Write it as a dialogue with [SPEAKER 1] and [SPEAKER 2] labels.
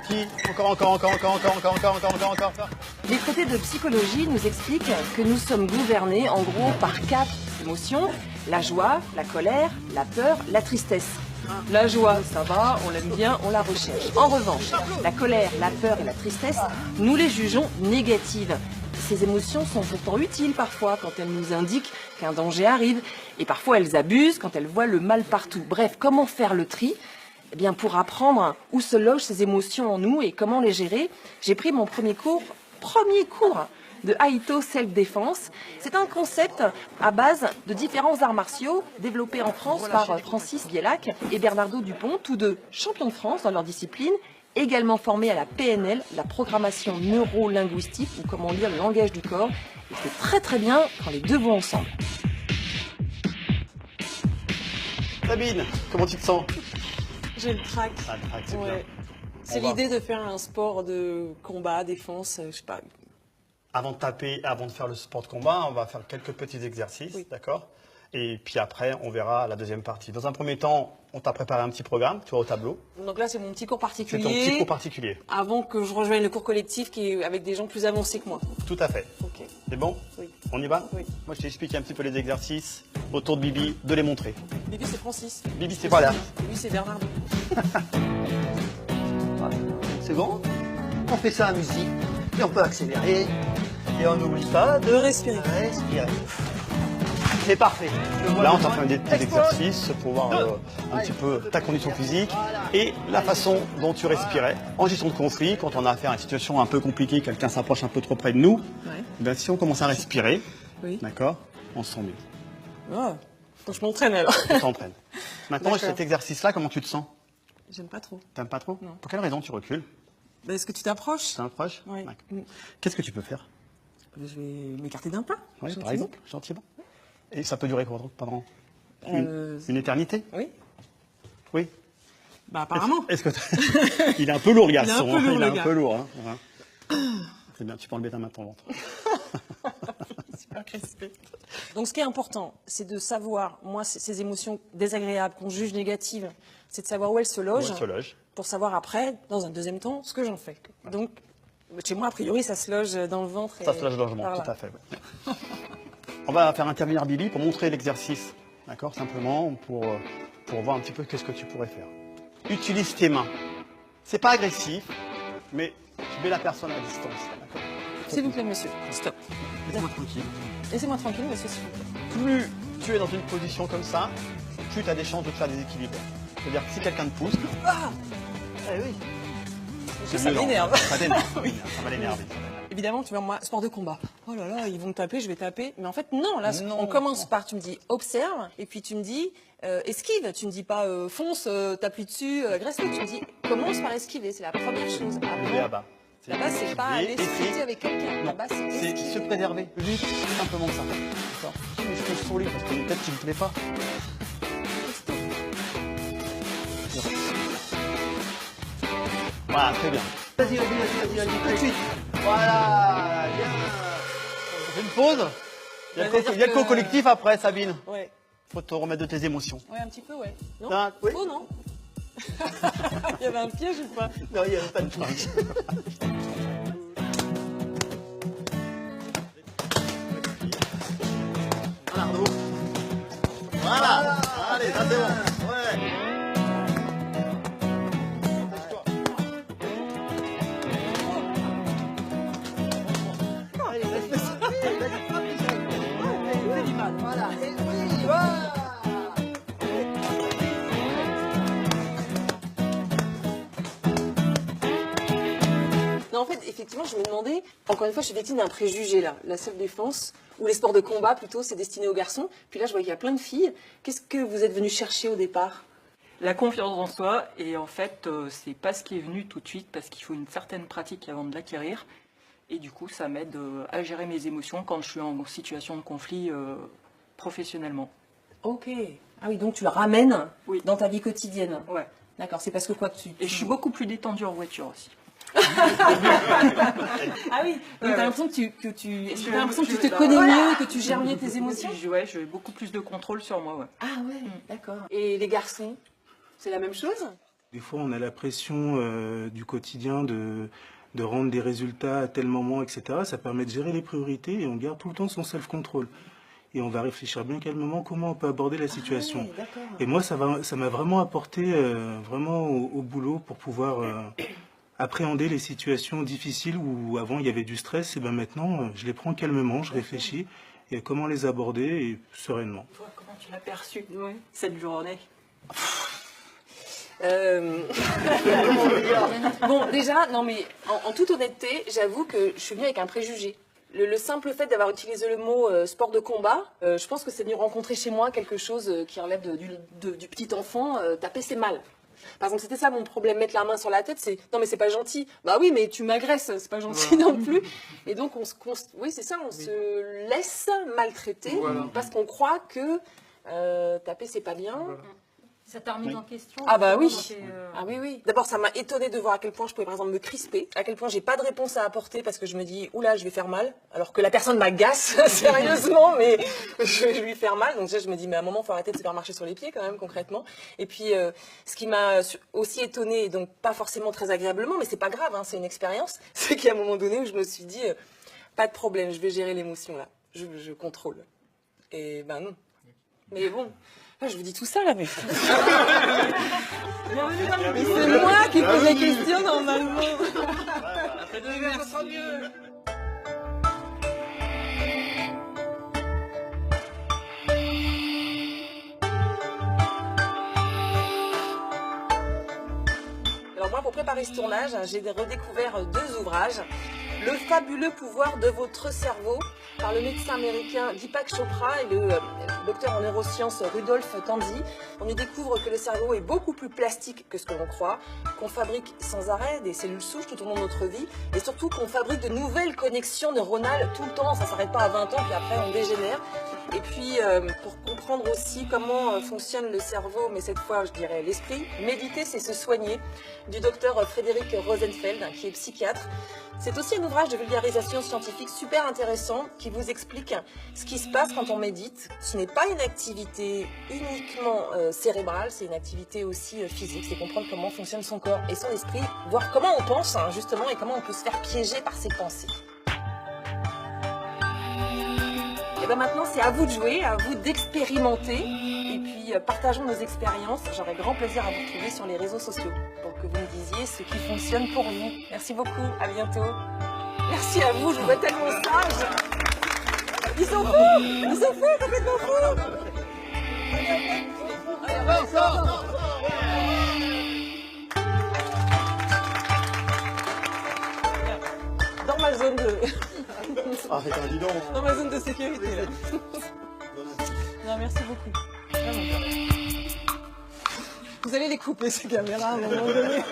[SPEAKER 1] Qui? Encore.
[SPEAKER 2] Les traités de psychologie nous expliquent que nous sommes gouvernés en gros par 4 émotions, la joie, la colère, la peur, la tristesse. La joie, ça va, on l'aime bien, on la recherche. En revanche, la colère, la peur et la tristesse, nous les jugeons négatives. Ces émotions sont pourtant utiles parfois quand elles nous indiquent qu'un danger arrive. Et parfois elles abusent quand elles voient le mal partout. Bref, comment faire le tri? Eh bien, pour apprendre où se logent ces émotions en nous et comment les gérer, j'ai pris mon premier cours de Aito Self-Défense. C'est un concept à base de différents arts martiaux développés en France par Francis Bielac et Bernardo Dupont, tous deux champions de France dans leur discipline, également formés à la PNL, la programmation neuro-linguistique, ou comment lire le langage du corps. Et c'est très très bien quand les deux vont ensemble.
[SPEAKER 1] Sabine, comment tu te sens?
[SPEAKER 3] J'ai le trac.
[SPEAKER 1] Ah, le trac, c'est bien.
[SPEAKER 3] C'est l'idée de faire un sport de combat, défense, je sais pas.
[SPEAKER 1] Avant de faire le sport de combat, on va faire quelques petits exercices, d'accord? Et puis après, on verra la deuxième partie. Dans un premier temps, on t'a préparé un petit programme, tu vois, au tableau.
[SPEAKER 3] Donc là, c'est mon petit cours particulier.
[SPEAKER 1] C'est ton petit cours particulier.
[SPEAKER 3] Avant que je rejoigne le cours collectif qui est avec des gens plus avancés que moi.
[SPEAKER 1] Tout à fait.
[SPEAKER 3] Ok.
[SPEAKER 1] C'est bon?
[SPEAKER 3] Oui.
[SPEAKER 1] On y va?
[SPEAKER 3] Oui.
[SPEAKER 1] Moi, je t'explique un petit peu les exercices autour de Bibi, de les montrer.
[SPEAKER 3] Bibi, c'est Francis.
[SPEAKER 1] Bibi, c'est pas là.
[SPEAKER 3] Lui, c'est Bernardo.
[SPEAKER 4] C'est bon? On fait ça à musique, et on peut accélérer, et on n'oublie pas de
[SPEAKER 3] respirer.
[SPEAKER 4] respirer. C'est parfait.
[SPEAKER 1] Là, on t'a fait des petits exercices pour voir un petit peu ta condition physique et la façon dont tu respirais. En gestion de conflit, quand on a affaire à une situation un peu compliquée, quelqu'un s'approche un peu trop près de nous, ben, si on commence à respirer, d'accord, on se sent mieux.
[SPEAKER 3] Oh, faut que je m'entraîne alors.
[SPEAKER 1] Tu t'entraînes. Maintenant, cet exercice-là, comment tu te sens?
[SPEAKER 3] J'aime pas trop.
[SPEAKER 1] T'aimes pas trop?
[SPEAKER 3] Non.
[SPEAKER 1] Pour quelle raison tu recules?
[SPEAKER 3] Ben, est-ce que tu t'approches?
[SPEAKER 1] Tu t'approches?
[SPEAKER 3] Oui.
[SPEAKER 1] D'accord. Qu'est-ce que tu peux faire?
[SPEAKER 3] Je vais m'écarter d'un pas.
[SPEAKER 1] Oui, par
[SPEAKER 3] gentiment.
[SPEAKER 1] exemple, gentiment. Et ça peut durer pendant une éternité?
[SPEAKER 3] Oui.
[SPEAKER 1] Oui.
[SPEAKER 3] Bah apparemment.
[SPEAKER 1] Est-ce que il est un peu lourd, garçon.
[SPEAKER 3] Il est un peu lourd,
[SPEAKER 1] Hein. Voilà. C'est bien, tu peux enlever ta main de ton ventre.
[SPEAKER 3] Super crispé. Donc ce qui est important, c'est de savoir, moi, ces émotions désagréables qu'on juge négatives, c'est de savoir où elles se logent.
[SPEAKER 1] Où elles se logent.
[SPEAKER 3] Pour savoir après, dans un deuxième temps, ce que j'en fais. Donc, chez moi, a priori, ça se loge dans le ventre.
[SPEAKER 1] Ça se loge dans le ventre, tout à fait. Ouais. On va faire intervenir Bibi pour montrer l'exercice, d'accord, simplement pour voir un petit peu qu'est-ce que tu pourrais faire. Utilise tes mains. C'est pas agressif, mais tu mets la personne à distance, d'accord?
[SPEAKER 3] S'il vous plaît, monsieur, stop.
[SPEAKER 1] Laissez-moi tranquille.
[SPEAKER 3] Laissez-moi tranquille, monsieur, s'il vous plaît.
[SPEAKER 1] Plus tu es dans une position comme ça, plus tu as des chances de te faire déséquilibrer. C'est-à-dire que si quelqu'un te pousse,
[SPEAKER 4] Eh oui.
[SPEAKER 3] Ça m'énerve.
[SPEAKER 1] Ça t'énerve, ça va l'énerver.
[SPEAKER 3] Évidemment, tu vois, moi, sport de combat. Oh là là, ils vont me taper, je vais taper. Mais en fait, non, là,
[SPEAKER 1] Non.
[SPEAKER 3] on commence par, tu me dis, observe, et puis tu me dis, esquive. Tu me dis pas, fonce, tape-lui dessus, agresse-le. Tu me dis, commence par esquiver, c'est la première chose.
[SPEAKER 1] Lever à bas.
[SPEAKER 3] Là-bas, c'est pas aller discuter avec quelqu'un. Là-bas, c'est
[SPEAKER 1] C'est
[SPEAKER 3] esquiver.
[SPEAKER 1] se préserver, juste simplement ça. D'accord. Mais je peux sur lui parce que peut-être qu'il ne plaît pas. Voilà, très bien.
[SPEAKER 4] Vas-y, tout de suite. Voilà, bien.
[SPEAKER 1] On fait une pause. Il y a le co-collectif après, Sabine.
[SPEAKER 3] Ouais.
[SPEAKER 1] Faut te remettre de tes émotions.
[SPEAKER 3] Ouais, un petit peu, ouais. Non?
[SPEAKER 1] Ah, oui.
[SPEAKER 3] Oh non. Il y avait un piège ou pas?
[SPEAKER 4] Non, il n'y avait pas de truc.
[SPEAKER 1] Voilà. Allez, ça c'est bon. Ouais.
[SPEAKER 4] Allez, vas-y. Voilà. Et oui, voilà.
[SPEAKER 3] Non, en fait, effectivement, je me demandais, encore une fois, je suis victime d'un préjugé là, la self-défense, ou les sports de combat plutôt, c'est destiné aux garçons. Puis là, je vois qu'il y a plein de filles. Qu'est-ce que vous êtes venu chercher au départ?
[SPEAKER 2] La confiance en soi, et en fait, c'est pas ce qui est venu tout de suite parce qu'il faut une certaine pratique avant de l'acquérir. Et du coup, ça m'aide à gérer mes émotions quand je suis en situation de conflit professionnellement.
[SPEAKER 3] Ok. Ah oui, donc tu le ramènes dans ta vie quotidienne.
[SPEAKER 2] Ouais.
[SPEAKER 3] D'accord, c'est parce que quoi que tu...
[SPEAKER 2] Et je suis beaucoup plus détendue en voiture aussi.
[SPEAKER 3] Ah oui, donc t'as l'impression que tu te connais mieux, que tu gères mieux tes émotions?
[SPEAKER 2] Ouais, j'ai beaucoup plus de contrôle sur moi, ouais.
[SPEAKER 3] Ah ouais, d'accord. Et les garçons, c'est la même chose?
[SPEAKER 5] Des fois, on a la pression du quotidien de rendre des résultats à tel moment, etc. Ça permet de gérer les priorités et on garde tout le temps son self-control. Et on va réfléchir bien calmement comment on peut aborder la situation.
[SPEAKER 2] Ah ouais,
[SPEAKER 5] Et moi, ça m'a vraiment apporté vraiment au boulot pour pouvoir appréhender les situations difficiles où avant il y avait du stress. Et ben maintenant, je les prends calmement, je réfléchis et comment les aborder et sereinement.
[SPEAKER 2] Toi, comment tu l'as perçu, cette journée?
[SPEAKER 3] Bon, déjà, non mais en toute honnêteté, j'avoue que je suis venue avec un préjugé. Le simple fait d'avoir utilisé le mot sport de combat, je pense que c'est venu rencontrer chez moi quelque chose qui relève du petit enfant. Taper, c'est mal. Par exemple, c'était ça mon problème, mettre la main sur la tête, c'est non mais c'est pas gentil. Bah oui, mais tu m'agresses, c'est pas gentil non plus. Et donc oui c'est ça, on se laisse maltraiter parce qu'on croit que taper c'est pas bien.
[SPEAKER 6] Ça t'a remis en question?
[SPEAKER 3] Ah bah oui. Ah oui, oui. D'abord, ça m'a étonnée de voir à quel point je pouvais, par exemple, me crisper, à quel point j'ai pas de réponse à apporter parce que je me dis, oula, je vais faire mal, alors que la personne m'agace, sérieusement, mais je vais lui faire mal. Donc déjà, je me dis, mais à un moment, faut arrêter de se faire marcher sur les pieds quand même, concrètement. Et puis, ce qui m'a aussi étonnée, et donc pas forcément très agréablement, mais c'est pas grave, hein, c'est une expérience, c'est qu'à un moment donné où je me suis dit, pas de problème, je vais gérer l'émotion là, je contrôle. Et ben non. Mais bon. Ah, je vous dis tout ça là, mais. Mais c'est moi qui pose les questions normalement. Après 2 verres, ça sera mieux. Alors moi, pour préparer ce tournage, j'ai redécouvert 2 ouvrages. Le fabuleux pouvoir de votre cerveau par le médecin américain Deepak Chopra et le docteur en neurosciences Rudolf Tanzi. On y découvre que le cerveau est beaucoup plus plastique que ce que l'on croit, qu'on fabrique sans arrêt des cellules souches tout au long de notre vie et surtout qu'on fabrique de nouvelles connexions neuronales tout le temps. Ça ne s'arrête pas à 20 ans puis après on dégénère. Et puis pour comprendre aussi comment fonctionne le cerveau, mais cette fois je dirais l'esprit, méditer c'est se soigner, du docteur Frédéric Rosenfeld qui est psychiatre. C'est aussi un ouvrage de vulgarisation scientifique super intéressant qui vous explique ce qui se passe quand on médite. Ce n'est pas une activité uniquement cérébrale, c'est une activité aussi physique, c'est comprendre comment fonctionne son corps et son esprit, voir comment on pense justement et comment on peut se faire piéger par ses pensées. Et bien maintenant c'est à vous de jouer, à vous d'expérimenter et puis partageons nos expériences. J'aurai grand plaisir à vous retrouver sur les réseaux sociaux pour que vous me disiez ce qui fonctionne pour vous. Merci beaucoup, à bientôt. Merci à vous, je vous vois tellement sage. Ils sont fous, complètement fous. Dans ma zone de...
[SPEAKER 1] Ah, dis donc.
[SPEAKER 3] Dans ma zone de sécurité. Là. Non, merci beaucoup. Vraiment. Vous allez les couper ces caméras à un moment donné.